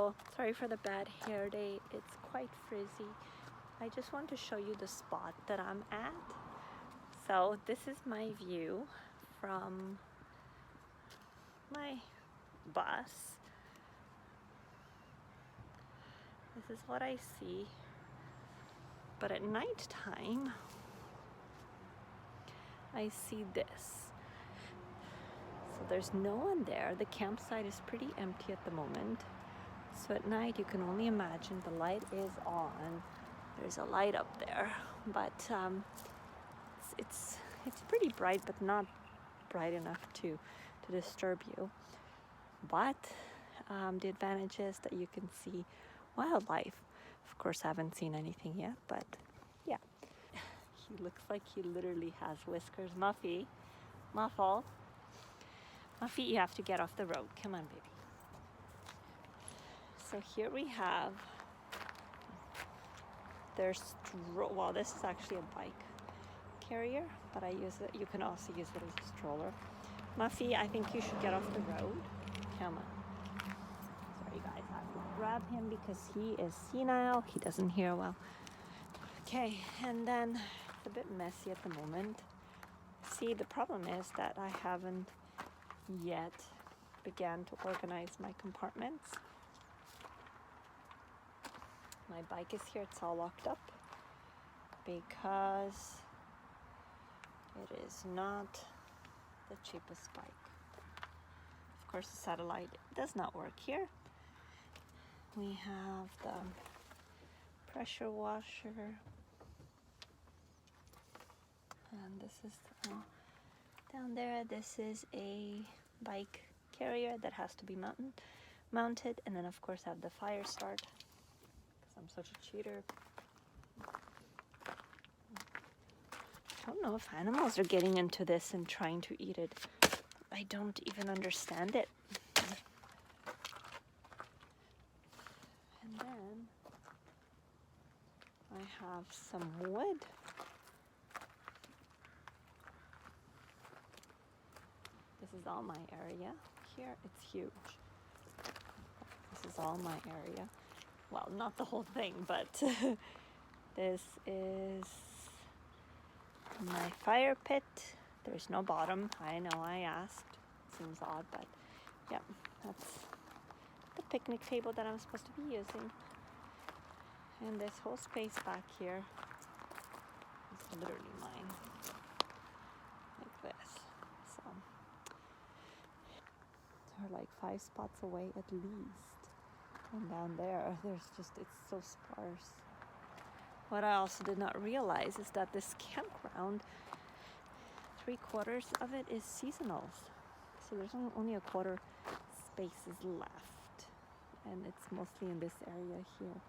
So sorry for the bad hair day. It's quite frizzy. I just want to show you the spot that I'm at. So this is my view from my bus. This is what I see. But at nighttime, I see this. So there's no one there. The campsite is pretty empty at the moment. So at night you can only imagine the light is on. There's a light up there, but it's pretty bright, but not bright enough to disturb you. But the advantage is that you can see wildlife. Of course, I haven't seen anything yet, but yeah. He looks like he literally has whiskers. Muffy, Muffle. Muffy, you have to get off the road. Come on, baby. So here we have, well, this is actually a bike carrier, but I use it, you can also use it as a stroller. Muffy, I think you should get off the road. Come on. Sorry guys, I have to grab him because he is senile. He doesn't hear well. Okay, and then it's a bit messy at the moment. See, the problem is that I haven't yet began to organize my compartments. My bike is here, it's all locked up because it is not the cheapest bike. Of course, the satellite does not work here. We have the pressure washer, and this is down there. This is a bike carrier that has to be mounted, and then of course I have the fire start because I'm such a cheater. I don't know if animals are getting into this and trying to eat it. I don't even understand it. And then I have some wood. This is all my area. Here, it's huge. This is all my area. Well, not the whole thing, but this is my fire pit. There's no bottom. I know, I asked. Seems odd, but yeah, that's the picnic table that I'm supposed to be using. And this whole space back here is literally mine. Like this. So they're like 5 spots away at least. And down there, it's so sparse. What I also did not realize is that this campground, 3/4 of it is seasonals. So there's only a quarter spaces left. And it's mostly in this area here.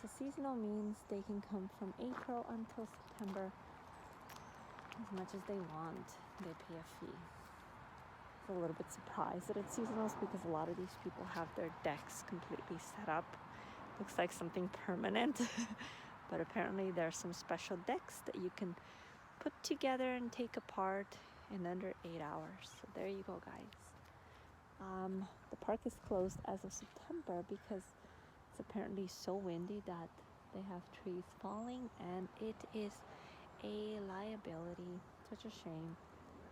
So seasonal means they can come from April until September as much as they want. They pay a fee. I'm a little bit surprised that it's seasonals because a lot of these people have their decks completely set up. Looks like something permanent. But apparently there are some special decks that you can put together and take apart in under 8 hours. So there you go, guys. The park is closed as of September because it's apparently so windy that they have trees falling, and it is a liability. Such a shame,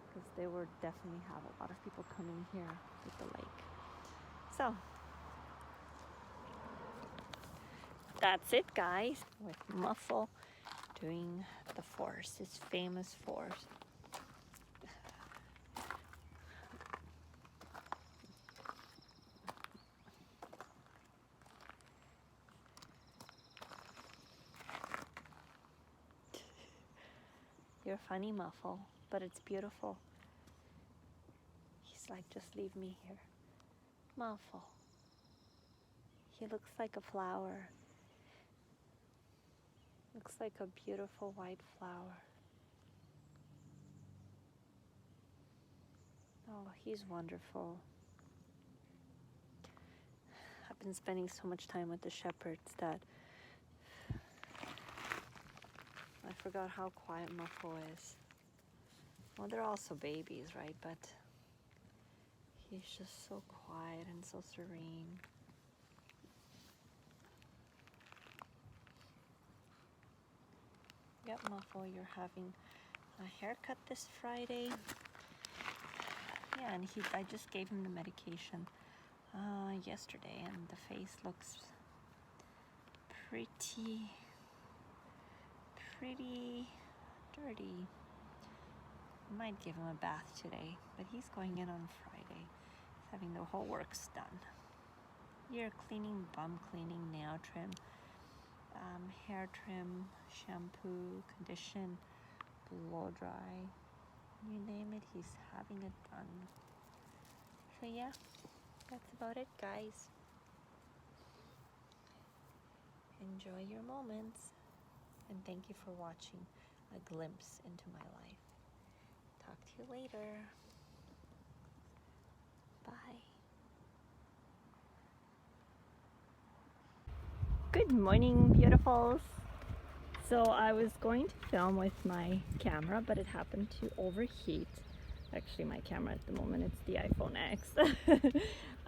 because they would definitely have a lot of people coming here with the lake. So that's it, guys, with Muffle doing the force, his famous force. You're funny, Muffle, but it's beautiful. He's like, just leave me here. Muffle. He looks like a flower. Looks like a beautiful white flower. Oh, he's wonderful. I've been spending so much time with the shepherds that I forgot how quiet Muffle is. Well, they're also babies, right? But he's just so quiet and so serene. Yep, Muffo, you're having a haircut this Friday. Yeah, and I just gave him the medication yesterday, and the face looks pretty dirty. Might give him a bath today, but he's going in on Friday. He's having the whole works done. Ear cleaning, bum cleaning, nail trim, hair trim, shampoo, condition, blow dry. You name it, he's having it done. So yeah, that's about it, guys. Enjoy your moments, and thank you for watching a glimpse into my life. Talk to you later. Bye. Good morning, beautifuls. So I was going to film with my camera, but it happened to overheat. Actually, my camera at the moment, it's the iPhone X.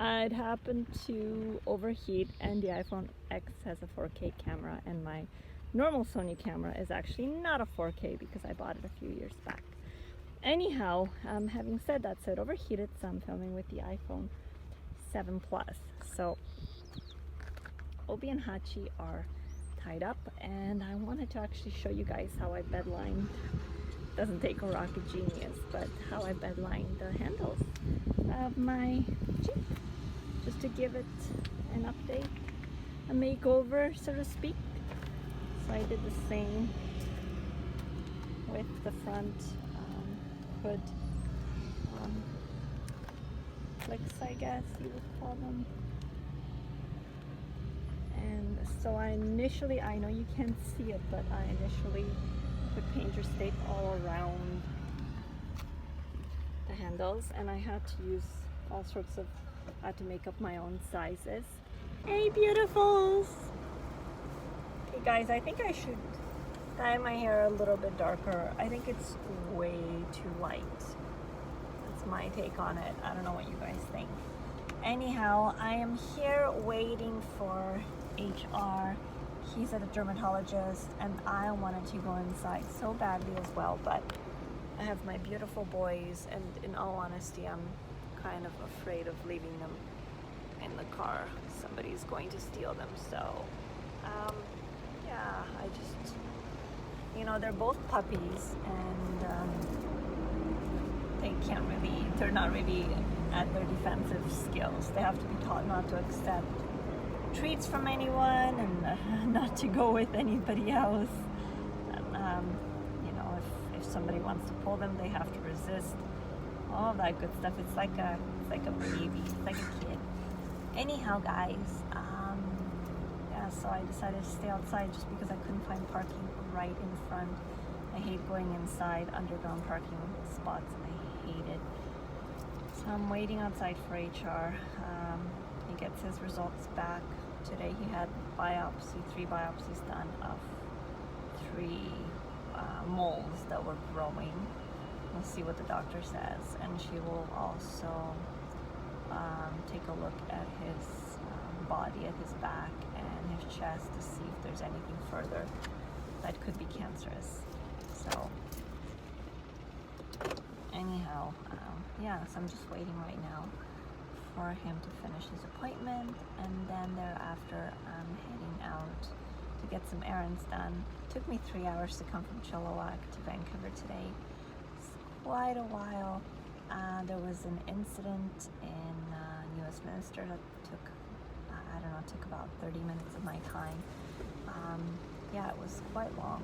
It happened to overheat, and the iPhone X has a 4K camera, and my normal Sony camera is actually not a 4K because I bought it a few years back. Anyhow, having said that, so it overheated, so I'm filming with the iPhone 7 Plus. So Obi and Hachi are tied up, and I wanted to actually show you guys how I bedlined. Doesn't take a rocket genius, but how I bedlined the handles of my Jeep, just to give it an update, a makeover, so to speak. So I did the same with the front hood flicks, I guess you would call them. And so I know you can't see it, but I initially put painter's tape all around the handles, and I had to use all sorts of, I had to make up my own sizes. Hey, beautifuls! Okay guys, I think I should dye my hair a little bit darker. I think it's way too light. That's my take on it. I don't know what you guys think. Anyhow, I am here waiting for HR. He's at a dermatologist, and I wanted to go inside so badly as well, but I have my beautiful boys, and in all honesty, I'm kind of afraid of leaving them in the car. Somebody's going to steal them. So yeah, I just, you know, they're both puppies, and they're not really at their defensive skills. They have to be taught not to accept treats from anyone, and not to go with anybody else. You know, if somebody wants to pull them, they have to resist. All that good stuff. It's like a baby. It's like a kid. Anyhow, guys, yeah, so I decided to stay outside just because I couldn't find parking right in front. I hate going inside underground parking spots. I hate it. So I'm waiting outside for HR. He gets his results back today. He had three biopsies done of 3 moles that were growing. We'll see what the doctor says, and she will also take a look at his body, at his back and his chest, to see if there's anything further that could be cancerous. So anyhow, yeah, so I'm just waiting right now for him to finish his appointment, and then thereafter I'm heading out to get some errands done. It took me 3 hours to come from Chilliwack to Vancouver today. It's quite a while. There was an incident in Westminster that took, I don't know, took about 30 minutes of my time. Yeah, it was quite long.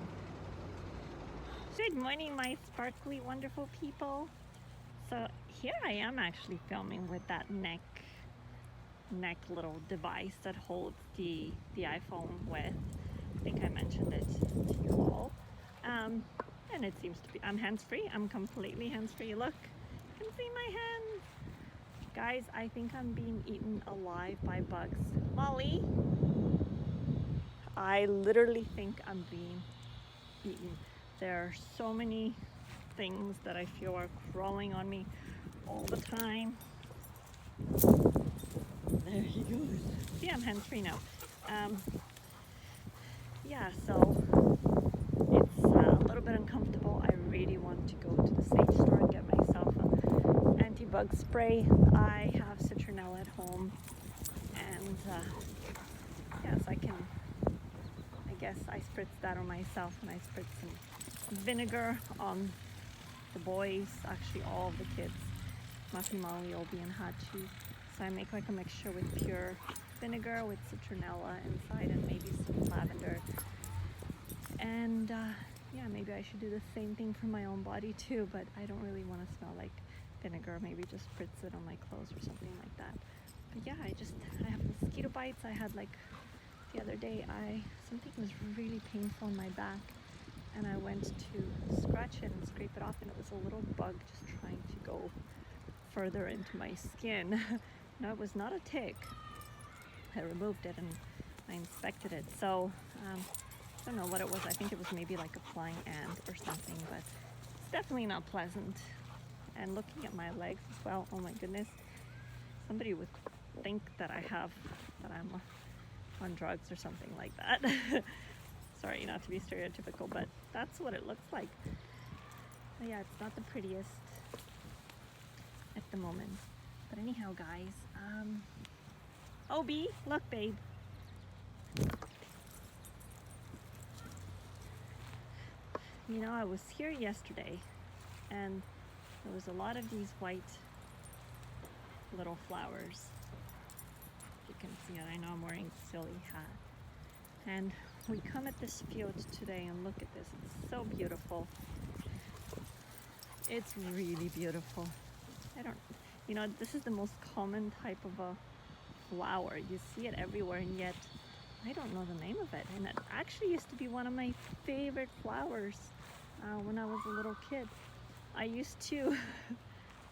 Good morning, my sparkly, wonderful people. So here I am actually filming with that neck little device that holds the iPhone with. I think I mentioned it to you all. And it seems to be, I'm hands-free. I'm completely hands-free. Look, you can see my hands. Guys, I think I'm being eaten alive by bugs. Molly, I literally think I'm being eaten. There are so many things that I feel are crawling on me all the time. There he goes. See, I'm hands-free now. Yeah, so it's bit uncomfortable. I really want to go to the sage store and get myself an anti-bug spray. I have citronella at home, and yes, I guess I spritz that on myself, and I spritz some vinegar on the boys, actually all of the kids, Maki, Molly, Obi, and Hachi. So I make like a mixture with pure vinegar with citronella inside and maybe some lavender. And yeah, maybe I should do the same thing for my own body too, but I don't really want to smell like vinegar. Maybe just spritz it on my clothes or something like that. But yeah, I have mosquito bites. I had like the other day, something was really painful in my back, and I went to scratch it and scrape it off, and it was a little bug just trying to go further into my skin. No, it was not a tick. I removed it and I inspected it. So I don't know what it was. I think it was maybe like a flying ant or something, but it's definitely not pleasant. And looking at my legs as well, oh my goodness, somebody would think that I'm on drugs or something like that. Sorry, not to be stereotypical, but that's what it looks like. But yeah, it's not the prettiest at the moment. But anyhow, guys, Obi, look, babe. You know, I was here yesterday, and there was a lot of these white little flowers. You can see it. I know I'm wearing a silly hat. And we come at this field today and look at this. It's so beautiful. It's really beautiful. You know, this is the most common type of a flower. You see it everywhere, and yet I don't know the name of it. And it actually used to be one of my favorite flowers when I was a little kid. I used to,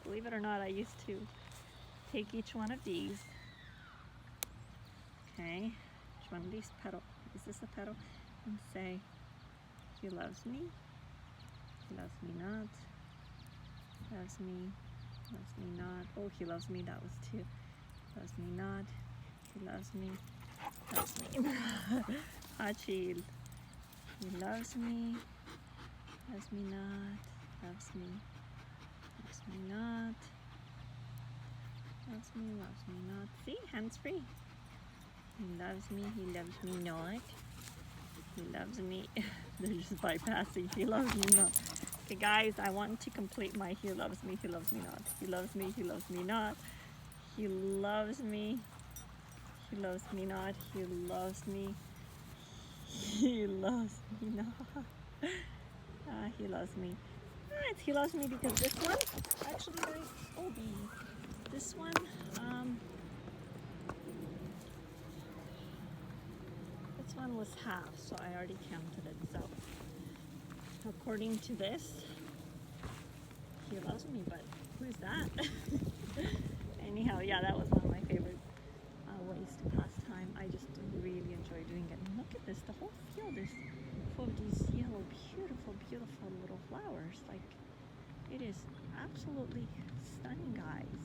believe it or not, I used to take each one of these. Okay, each one of these petals. Is this a petal? And say, he loves me. He loves me not. Loves me. Loves me not. Oh, he loves me. That was two. Loves me not. He loves me. Loves me. Achil. He loves me. Loves me not. Loves me. Loves me not. Loves me. Loves me not. See? Hands free. He loves me. He loves me not. He loves me. They're just bypassing. He loves me not. Okay, guys, I want to complete my he loves me. He loves me not. He loves me. He loves me not. He loves me. He loves me not. He loves me. He loves me not. He loves me. Alright, he loves me because this one, actually, Obi. This one, this one was half, so I already counted it. So, according to this, he loves me, but who's that? Anyhow, yeah, that was one of my favorite ways to pass time. I just really enjoy doing it. And look at this, the whole field is full of these yellow, beautiful, beautiful little flowers. Like, it is absolutely stunning, guys.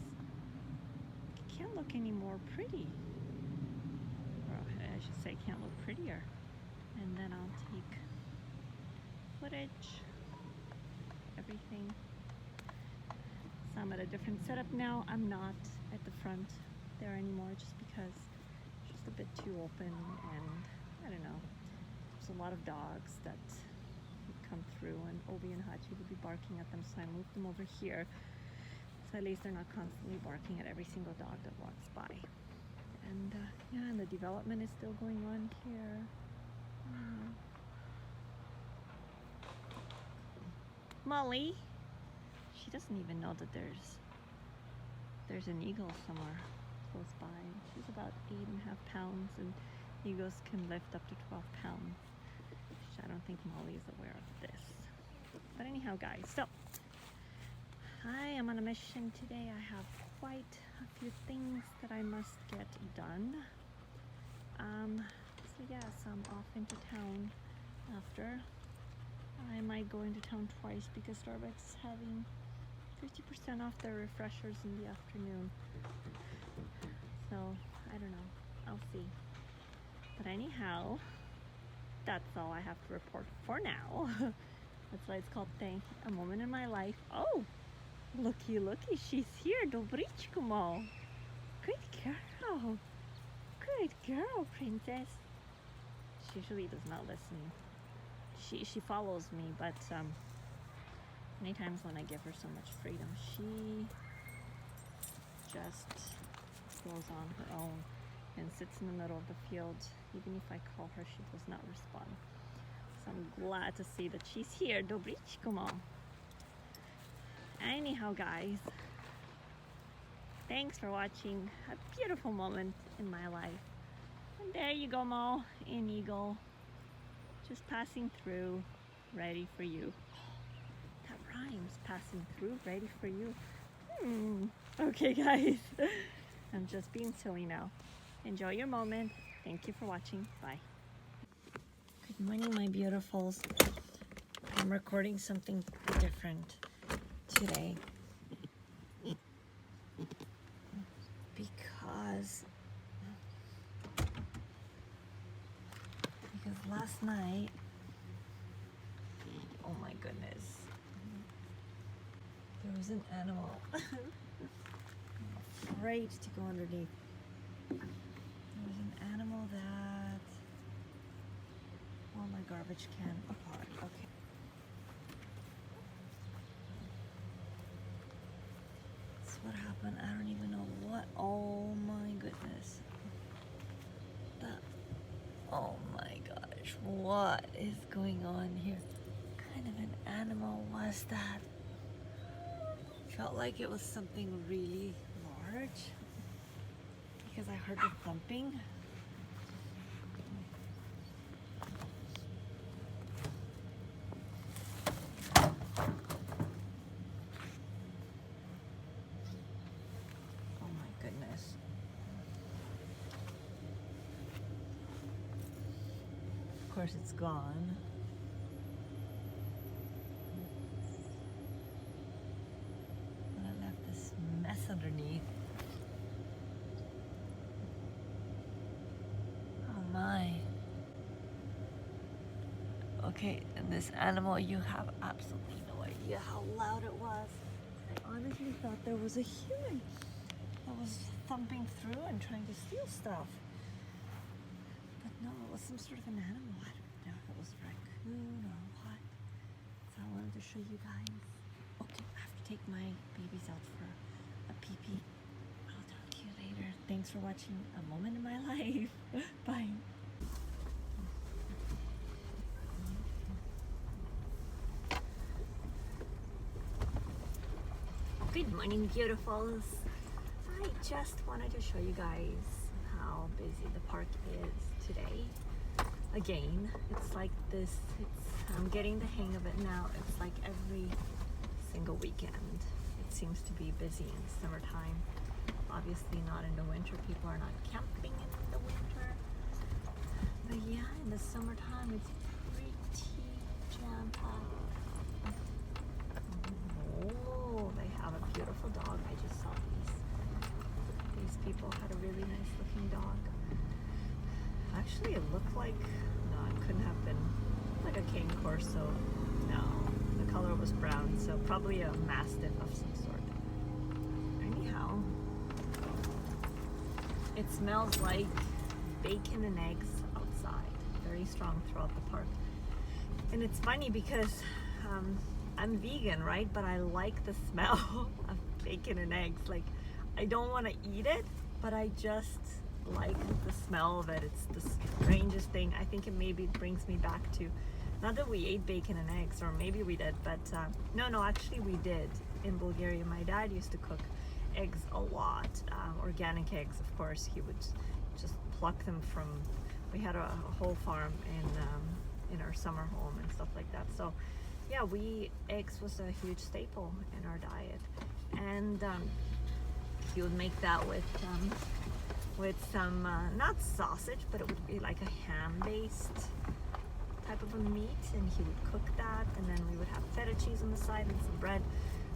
It can't look any more pretty. Or I should say, can't look prettier. And then I'll take footage, everything. So I'm at a different setup now. I'm not at the front there anymore just because it's just a bit too open, and I don't know, there's a lot of dogs that would come through, and Obi and Hachi would be barking at them, so I moved them over here so at least they're not constantly barking at every single dog that walks by. And yeah, and the development is still going on here. Molly, she doesn't even know that there's an eagle somewhere close by. She's about 8.5 pounds, and eagles can lift up to 12 pounds. I don't think Molly is aware of this. But anyhow, guys, so I am on a mission today. I have quite a few things that I must get done. So yes, I'm off into town after. I might go into town twice because Starbucks is having 50% off their refreshers in the afternoon. So, I don't know. I'll see. But anyhow, that's all I have to report for now. That's why it's called Thank, a moment in my life. Oh, looky, looky, she's here. Dobrichko mo. Good girl. Good girl, princess. She usually does not listen. She follows me, but many times when I give her so much freedom, she just goes on her own and sits in the middle of the field. Even if I call her, she does not respond. So I'm glad to see that she's here. Dobrichko mo. Anyhow, guys, thanks for watching a beautiful moment in my life. And there you go, Mo, an eagle, just passing through, ready for you. That rhymes, passing through, ready for you. Okay, guys, I'm just being silly now. Enjoy your moment. Thank you for watching. Bye. Good morning, my beautifuls. I'm recording something different today because last night, oh my goodness, there was an animal. I'm afraid to go underneath. There was an animal that, oh, my garbage can apart. Okay. That's what happened. I don't even know what. Oh my goodness. That, oh my gosh, what is going on here? What kind of an animal was that? Felt like it was something really large because I heard the thumping. Oh my goodness. Of course it's gone. But I left this mess underneath. Oh my. Okay, and this animal, you have absolutely no idea how loud it was. I honestly thought there was a human that was thumping through and trying to steal stuff. But no, it was some sort of an animal. I don't know if it was a raccoon or what. So I wanted to show you guys. Okay, I have to take my babies out for a pee-pee. I'll talk to you later. Thanks for watching a moment in my life. Bye. Good morning, beautifuls. I just wanted to show you guys how busy the park is today. Again, it's like this, I'm getting the hang of it now. It's like every single weekend. It seems to be busy in the summertime. Obviously not in the winter. People are not camping in the winter. But yeah, in the summertime, it's pretty jam-packed. Oh, they have a beautiful dog. I just saw these people had a really nice looking dog. Actually, it looked like, no, it couldn't have been like a Cane Corso. No, the color was brown, so probably a Mastiff of some sort. Anyhow, it smells like bacon and eggs outside. Very strong throughout the park. And it's funny because I'm vegan, right? But I like the smell of bacon and eggs. Like, I don't want to eat it, but I just like the smell of it. It's the strangest thing. I think it maybe brings me back to, not that we ate bacon and eggs, or maybe we did, but no, actually we did in Bulgaria. My dad used to cook eggs a lot, organic eggs, of course. He would just pluck them from, we had a whole farm in our summer home and stuff like that. So yeah, eggs was a huge staple in our diet. And he would make that with some, not sausage, but it would be like a ham-based type of a meat, and he would cook that, and then we would have feta cheese on the side and some bread.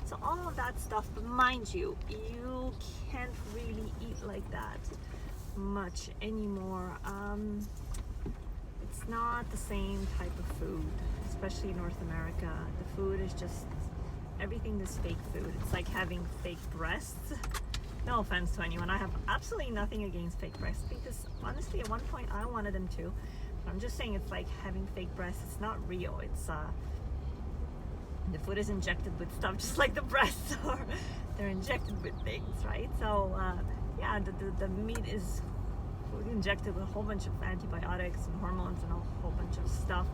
So all of that stuff, but mind you, you can't really eat like that much anymore. It's not the same type of food, especially North America, the food is just, everything is fake food. It's like having fake breasts. No offense to anyone, I have absolutely nothing against fake breasts, because honestly at one point I wanted them too. But I'm just saying it's like having fake breasts. It's not real. It's the food is injected with stuff just like the breasts are. They're injected with things, right? So yeah, the meat is injected with a whole bunch of antibiotics and hormones and a whole bunch of stuff.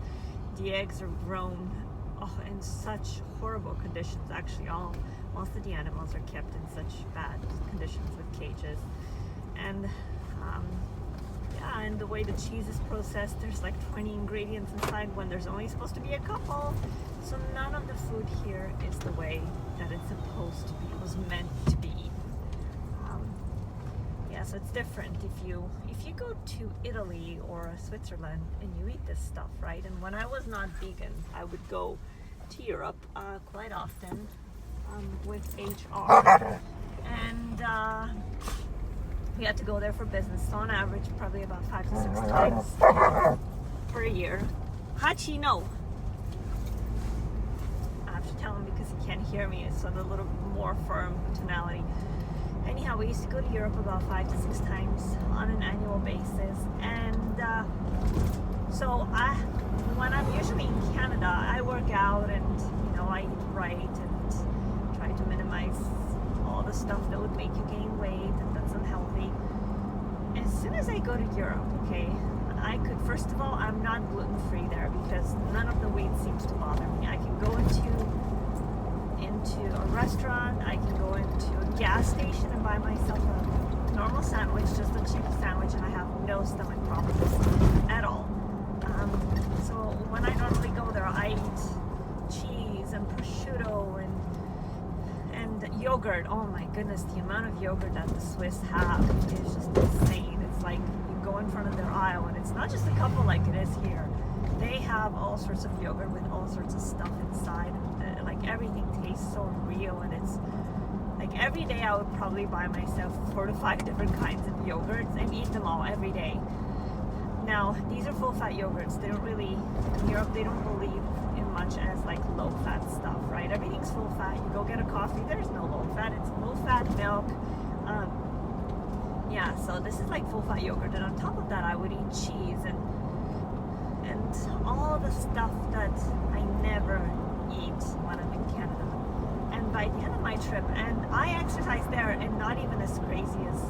The eggs are grown in such horrible conditions. Actually, most of the animals are kept in such bad conditions with cages. And yeah, and the way the cheese is processed, there's like 20 ingredients inside when there's only supposed to be a couple. So none of the food here is the way that it's supposed to be. It was meant to be eaten. Yeah, so it's different if you go to Italy or Switzerland and you eat this stuff, right? And when I was not vegan, I would go to Europe quite often with HR, and we had to go there for business. So on average, probably about 5 to 6 times per year. Hachi, no. I have to tell him because he can't hear me. It's on a little more firm tonality. Anyhow, we used to go to Europe about 5 to 6 times on an annual basis, and so when I'm usually in Canada, I work out and I eat right and try to minimize all the stuff that would make you gain weight and that's unhealthy. As soon as I go to Europe, okay, I could, first of all, I'm not gluten-free there because none of the wheat seems to bother me. I can go into a restaurant, I can go into a gas station and buy myself a normal sandwich, just a cheap sandwich, and I have no stomach problems at all. So when I normally go there, I eat cheese and prosciutto and yogurt. Oh my goodness, the amount of yogurt that the Swiss have is just insane. It's like you go in front of their aisle and it's not just a couple like it is here. They have all sorts of yogurt with all sorts of stuff inside. Like everything tastes so real, and it's like every day I would probably buy myself 4 to 5 different kinds of yogurts and eat them all every day. Now these are full fat yogurts. They don't really, in Europe they don't believe in much as like low fat stuff, right? Everything's full fat. You go get a coffee, there's no low fat. It's low fat milk. Yeah, so this is like full fat yogurt, and on top of that I would eat cheese and all the stuff that I never eat when I'm in Canada. And by the end of my trip, and I exercise there and not even as crazy as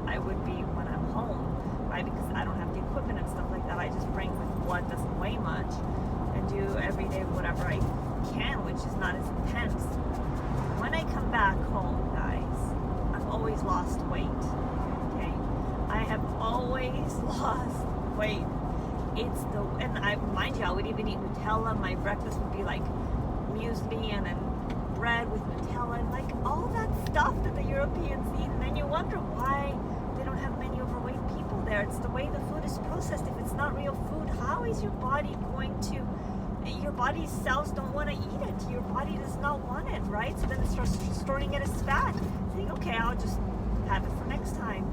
I would be when I'm home, right? Because I don't have the equipment and stuff like that. I just bring with what doesn't weigh much and do every day whatever I can, which is not as intense. When I come back home, guys, I've always lost weight, okay? I have always lost weight. It's and mind you, I would even eat Nutella. My breakfast would be like muesli and then bread with Nutella and like all that stuff that the Europeans eat. And then you wonder why they don't have many overweight people there. It's the way the food is processed. If it's not real food, how is your body going to, your body's cells don't want to eat it. Your body does not want it, right? So then it starts storing it as fat. Saying, okay, I'll just have it for next time.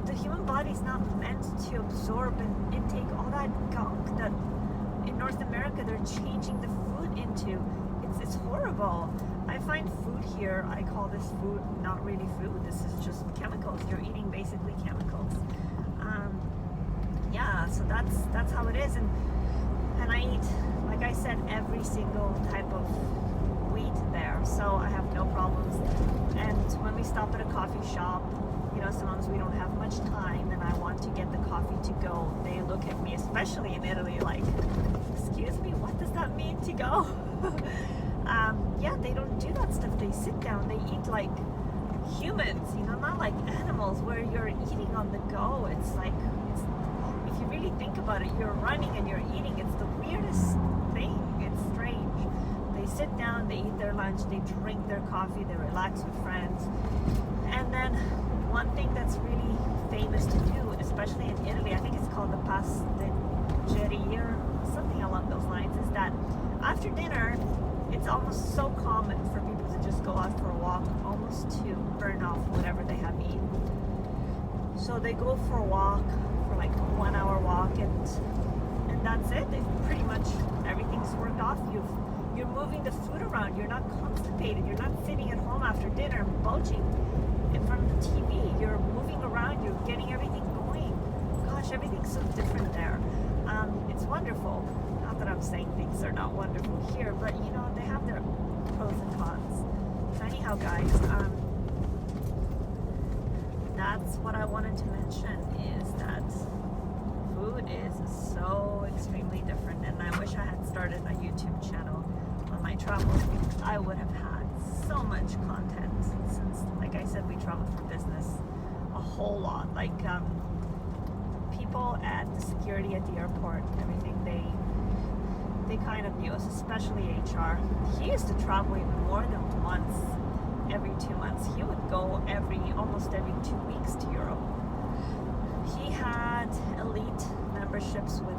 The human body is not meant to absorb and intake all that gunk that in North America they're changing the food into. It's horrible. I find food here, I call this food not really food. This is just chemicals. You're eating basically chemicals. Yeah, so that's how it is. And I eat, like I said, every single type of wheat there, so I have no problems. And when we stop at a coffee shop, sometimes we don't have much time and I want to get the coffee to go, they look at me, especially in Italy, like, excuse me, what does that mean to go? Yeah, they don't do that stuff. They sit down, they eat like humans, not like animals where you're eating on the go. It's like, if you really think about it, you're running and you're eating. It's the weirdest thing. It's strange. They sit down, they eat their lunch, they drink their coffee, they relax with friends. And then one thing that's really famous to do, especially in Italy, I think it's called the pasticceria or something along those lines, is that after dinner, it's almost so common for people to just go out for a walk, almost to burn off whatever they have eaten. So they go for a walk, for like a 1 hour walk, and that's it. Pretty much everything's worked off. You're moving the food around. You're not constipated. You're not sitting at home after dinner and bulging in front of the TV. You're moving around. You're getting everything going. Gosh, everything's so different there. It's wonderful. Not that I'm saying things are not wonderful here, but you know, they have their pros and cons. So anyhow, guys, that's what I wanted to mention, is that food is so extremely different, and I wish I had started a YouTube channel on my travels, because I would have had so much content, since, like I said, we traveled for business a whole lot. Like people at the security at the airport, everything, they kind of knew us, especially HR. He used to travel even more than once every 2 months. He would go almost every 2 weeks to Europe. He had elite memberships with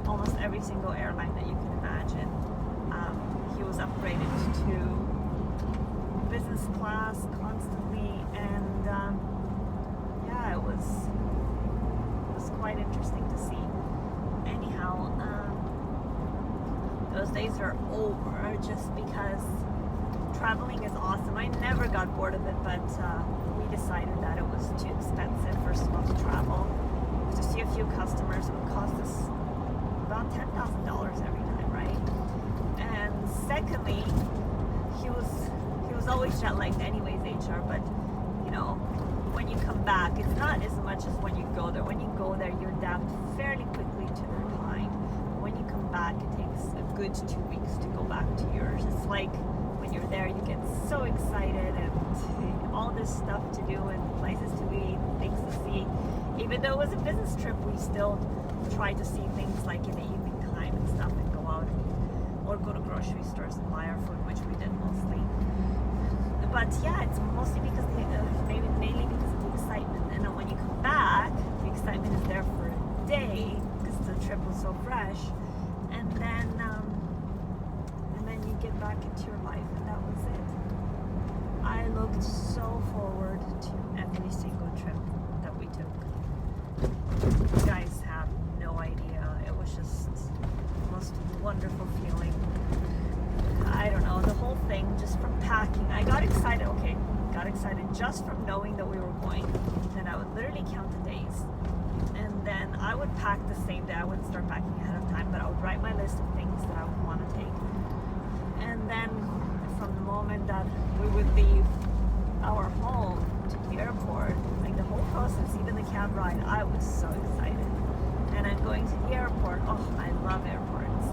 almost every single airline that you can imagine. He was upgraded to business class constantly, and yeah, it was quite interesting to see. Anyhow, those days are over, just because traveling is awesome. I never got bored of it, but we decided that it was too expensive, first of all, to travel. To see a few customers would cost us about $10,000 every time, right? And secondly, he was always jet lagged anyways, HR, but you know, when you come back, it's not as much as when you go there. When you go there, you adapt fairly quickly to their time. When you come back, it takes a good 2 weeks to go back to yours. It's like when you're there, you get so excited and all this stuff to do and places to eat, things to see. Even though it was a business trip, we still try to see things like in the evening time and stuff, and go out or go to grocery stores and buy our food, which we did mostly. But yeah, it's mostly because mainly because of the excitement. And then when you come back, the excitement is there for a day because the trip was so fresh. And then you get back into your life, and that was it. I looked so forward to every single trip that we took. You guys have no idea. It was just the most wonderful feeling. I don't know, the whole thing, just from packing. I got excited, just from knowing that we were going. And I would literally count the days. And then I would pack the same day. I wouldn't start packing ahead of time, but I would write my list of things that I would want to take. And then from the moment that we would leave our home to the airport, like the whole process, even the cab ride, I was so excited. And then going to the airport, oh, I love airports.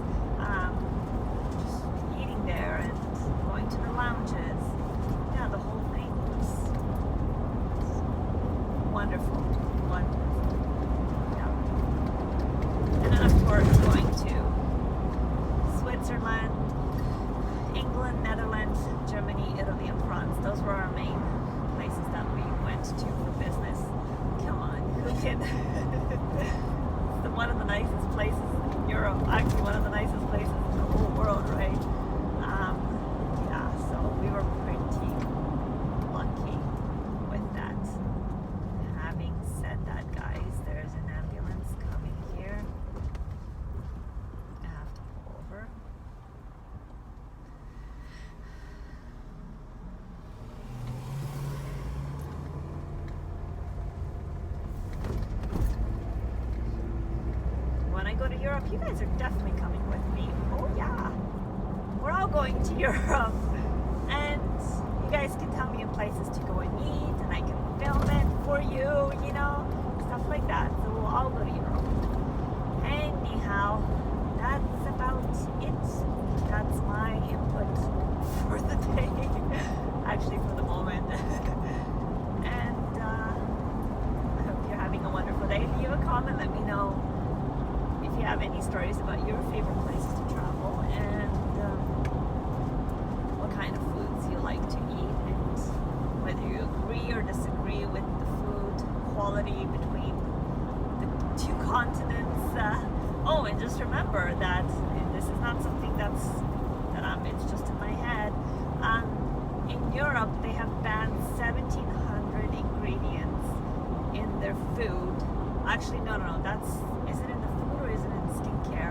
Just eating there and going to the lounges. Yeah, the whole thing was wonderful. Yeah. And then of course going to Switzerland, England, Netherlands, Germany, Italy, and France. Those were our main places that we went to for business. Come on, who can? It's one of the nicest places in Europe. Actually, one of the nicest places in the whole world, right? Yeah, so we were pretty lucky with that. Having said that, guys, there's an ambulance coming here. I have to pull over. When I go to Europe, you guys are definitely coming with me. Oh yeah, we're all going to Europe, and you guys can tell me places to go and eat, and I can film it for you, you know, stuff like that. So we'll all go to Europe. Anyhow, that's about it. That's my input for the day. Actually, for the moment. And I hope you're having a wonderful day. Leave a comment, let me know if you have any stories about your favorite places to travel, and what kind of foods you like to eat, and whether you agree or disagree with the food quality between the two continents. Oh, and just remember that this is not something it's just in my head. In Europe, they have banned 1,700 ingredients in their food. Actually, no, is it in the food or is it in skincare?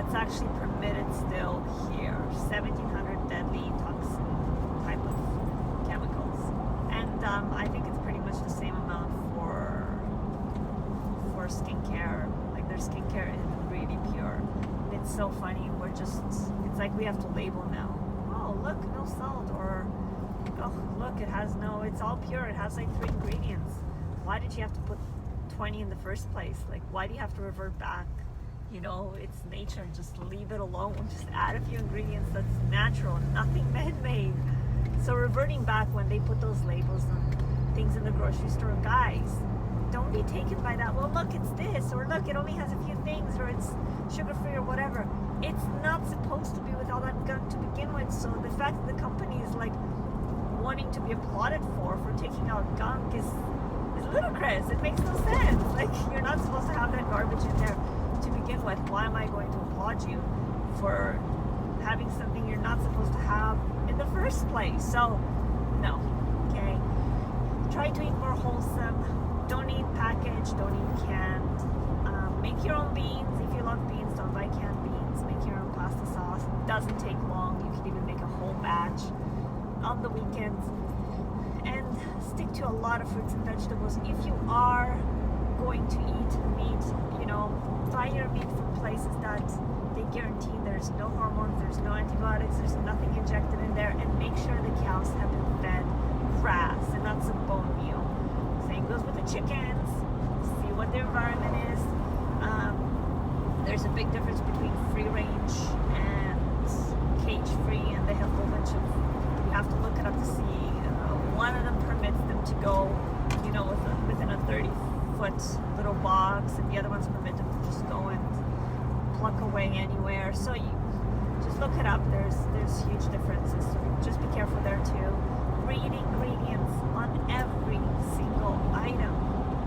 it's actually permitted still here. 1,700 deadly toxin type of chemicals, and I think it's pretty much the same amount for skincare. Like their skincare is really pure. And it's so funny. It's like we have to label now. Oh, look, no salt, or oh, look, it's all pure. It has like 3 ingredients. Why did you have to put 20 in the first place? Like, why do you have to revert back? You know, it's nature. Just leave it alone. Just add a few ingredients that's natural, nothing man-made. So reverting back when they put those labels on things in the grocery store, guys, don't be taken by that. Well, look, it's this, or look, it only has a few things, or it's sugar-free or whatever. It's not supposed to be with all that gunk to begin with. So the fact that the company is like wanting to be applauded for taking out gunk is ludicrous. It makes no sense. Like, you're not supposed to have that garbage in there to begin with. Why am I going to applaud you for having something you're not supposed to have in the first place? So no, okay, try to eat more wholesome. Don't eat packaged, don't eat canned. Make your own beans. If you love beans, don't buy canned beans. Make your own pasta sauce. It doesn't take long. You can even make a whole batch on the weekends. And stick to a lot of fruits and vegetables. If you are going to eat meat, you know, buy your meat from places that they guarantee there's no hormones, there's no antibiotics, there's nothing injected in there, and make sure the cows have been fed grass and not some bone meal. Same goes with the chickens. See what their environment is. There's a big difference between free range and cage free, and they have a whole bunch of, you have to look it up to see. One of them permits them to go, you know, within a 30-foot little box, and the other ones permit them to just go and pluck away anywhere. So you just look it up. There's huge differences. So just be careful there too. Read ingredients on every single item.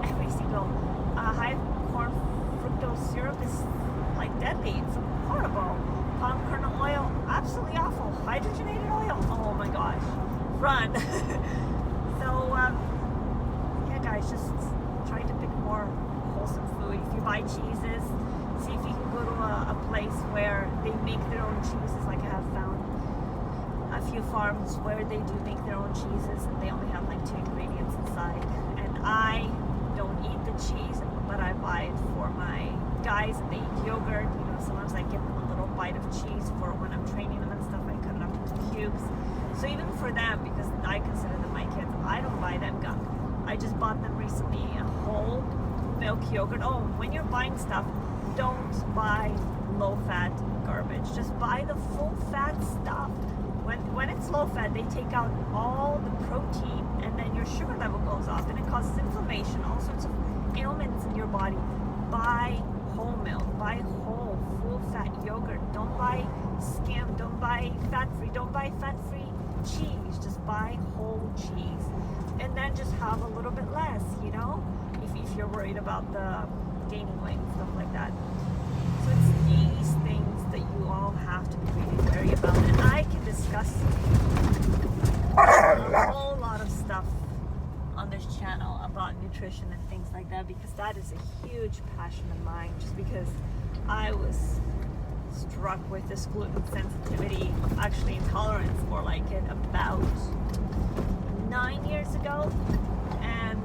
Every single high corn fructose syrup is like deadly. It's horrible. Palm kernel oil, absolutely awful. Hydrogenated oil, oh my gosh, run. So yeah, guys, just try to pick more wholesome food. If you buy cheeses, see if you can go to a place where they make their own cheeses. Like I have found a few farms where they do make their own cheeses, and they only have like 2 ingredients inside. And I don't eat the cheese, but I buy it for my guys, and they eat yogurt. You know, sometimes I give them a little bite of cheese for when I'm training them and stuff. I cut it up into cubes. So even for them, because I consider them my kids, I don't buy them gunk. I just bought them recently a whole milk yogurt. Oh, when you're buying stuff, don't buy low-fat garbage. Just buy the full-fat stuff. When it's low-fat, they take out all the protein, and then your sugar level goes up, and it causes inflammation, all sorts of ailments in your body. Buy whole milk. Buy whole, full-fat yogurt. Don't buy skim. Don't buy fat-free. Don't buy fat-free cheese. Just buy whole cheese, and then just have a little bit less, you know, if you're worried about the gaining weight and stuff like that. So it's these things that you all have to be really wary about, and I can discuss a whole lot of stuff on this channel about nutrition and things like that, because that is a huge passion of mine, just because I was struck with this gluten sensitivity, actually intolerance more like it, about 9 years ago, and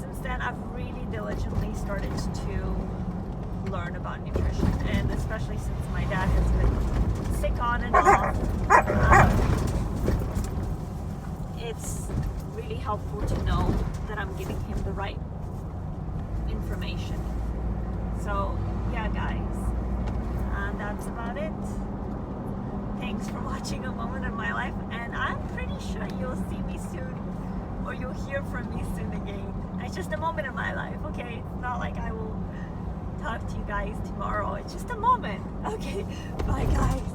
since then I've really diligently started to learn about nutrition, and especially since my dad has been sick on and off, it's really helpful to know that I'm giving him the right information. So yeah, guys, and that's about it. Thanks for watching a moment in my life, and I'm pretty sure you'll see me soon, or you'll hear from me soon again. It's just a moment in my life, okay? It's not like I will talk to you guys tomorrow. It's just a moment. Okay, bye guys.